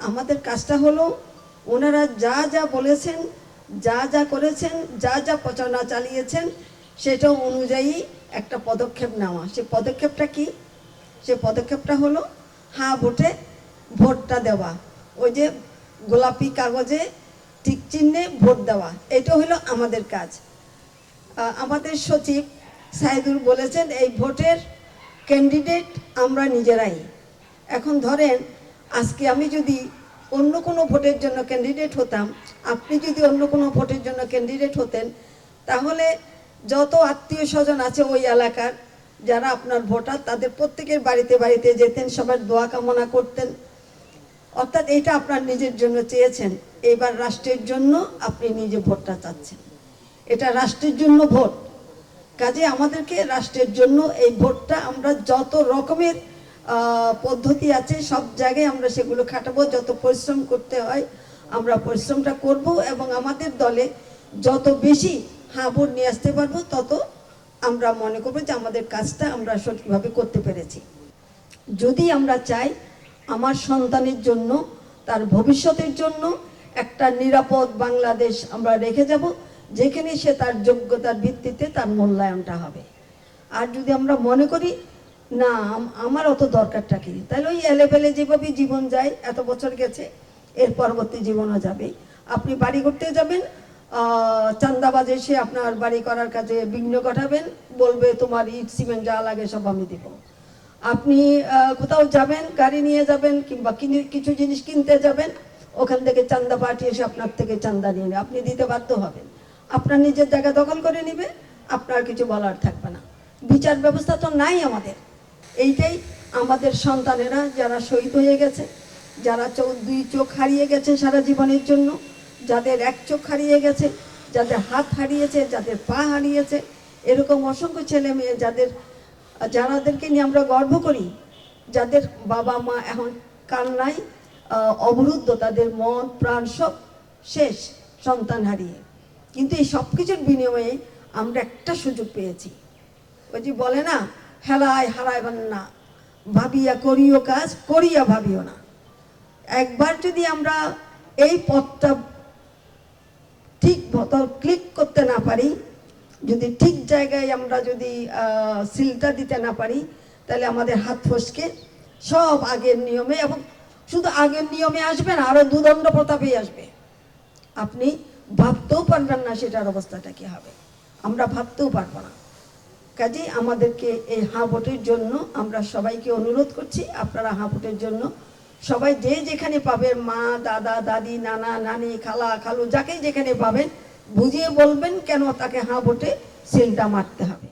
আমাদের কাজটা হলো ওনারা যা যা বলেছেন, যা যা করেছেন, যা যা প্রচারণা চালিয়েছেন সেটা অনুযায়ী একটা পদক্ষেপ নেওয়া। সে পদক্ষেপটা কি? সে পদক্ষেপটা হলো হ্যাঁ ভোটে ভোটটা দেওয়া, ওই যে গোলাপি কাগজে টিক চিহ্নে ভোট দেওয়া, এটা হলো আমাদের কাজ। আমাদের সচিব সাইদুল বলেছেন এই ভোটের ক্যান্ডিডেট আমরা নিজেরাই। এখন ধরেন আজকে আমি যদি অন্য কোনো ভোটের জন্য ক্যান্ডিডেট হতাম, আপনি যদি অন্য কোনো ভোটের জন্য ক্যান্ডিডেট হতেন, তাহলে যত আত্মীয় স্বজন আছে ওই এলাকার যারা আপনার ভোটার, তাদের প্রত্যেকের বাড়িতে বাড়িতে যেতেন, সবার দোয়া কামনা করতেন। অর্থাৎ এটা আপনার নিজের জন্য চেয়েছেন, এবার রাষ্ট্রের জন্য আপনি নিজে ভোটটা চাচ্ছেন। এটা রাষ্ট্রের জন্য ভোট, কাজে আমাদেরকে রাষ্ট্রের জন্য এই ভোটটা আমরা যত রকমের পদ্ধতি আছে সব জায়গায় আমরা সেগুলো খাটাবো। যত পরিশ্রম করতে হয় আমরা পরিশ্রমটা করব, এবং আমাদের দলে যত বেশি হ্যাঁ ভোট নিয়ে আসতে পারবো তত আমরা মনে করবো যে আমাদের কাজটা আমরা সঠিকভাবে করতে পেরেছি। যদি আমরা চাই আমার সন্তানের জন্য, তার ভবিষ্যতের জন্য একটা নিরাপদ বাংলাদেশ আমরা রেখে যাব, যেখানে সে তার যোগ্যতার ভিত্তিতে তার মূল্যায়নটা হবে। আর যদি আমরা মনে করি না আমার অত দরকারটা কি, তাহলে ওই এলেবেলে যেভাবে জীবন যায়, এত বছর গেছে, এর পরবর্তী জীবনও যাবে। আপনি বাড়ি করতে যাবেন, চান্দাবাজে সে আপনার বাড়ি করার কাজে বিঘ্ন ঘটাবেন, বলবে তোমার ইট সিমেন্ট যা লাগে সব আমি দেব। আপনি কোথাও যাবেন, গাড়ি নিয়ে যাবেন কিংবা কিছু জিনিস কিনতে যাবেন, ওখান থেকে চান্দা পাঠিয়ে এসে আপনার থেকে চান্দা নিয়ে নেবে, আপনি দিতে বাধ্য হবেন। আপনার নিজের জায়গা দখল করে নেবে, আপনার কিছু বলার থাকবে না। বিচার ব্যবস্থা তো নাই আমাদের। এইটাই আমাদের সন্তানেরা যারা শহীদ হয়ে গেছে, যারা দুই চোখ হারিয়ে গেছে সারা জীবনের জন্য, যাদের এক চোখ হারিয়ে গেছে, যাদের হাত হারিয়েছে, যাদের পা হারিয়েছে, এরকম অসংখ্য ছেলে মেয়ে যাদেরকে নিয়ে আমরা গর্ব করি, যাদের বাবা মা এখন কান্নায় অবরুদ্ধ, তাদের মন প্রাণ সব শেষ সন্তান হারিয়ে। কিন্তু এই সব কিছুর বিনিময়ে আমরা একটা সুযোগ পেয়েছি। ওই যে বলে না, হেলায় হারাইবেন না, ভাবিয়া করিও কাজ, করিয়া ভাবিও না। একবার যদি আমরা এই পথটা ঠিক মতো ক্লিক করতে না পারি, যদি ঠিক জায়গায় আমরা যদি সিলটা দিতে না পারি, তাহলে আমাদের হাত ফসকে সব আগের নিয়মে, এবং শুধু আগের নিয়মে আসবে না, আরো দুদণ্ড প্রতাপেই আসবে। আপনি ভাবতেও পারবেন না সেটার অবস্থাটা কি হবে, আমরা ভাবতেও পারবো না। কাজেই আমাদেরকে এই হ্যাঁ ভোটের জন্য আমরা সবাইকে অনুরোধ করছি, আপনারা হ্যাঁ ভোটের জন্য সবাই যে যেখানে পাবেন, মা দাদা দাদি নানা নানি খালা খালু যাকে যেখানে পাবেন বুঝিয়ে বলবেন কেন তাকে হ্যাঁ ভোটে সিলটা মারতে হবে।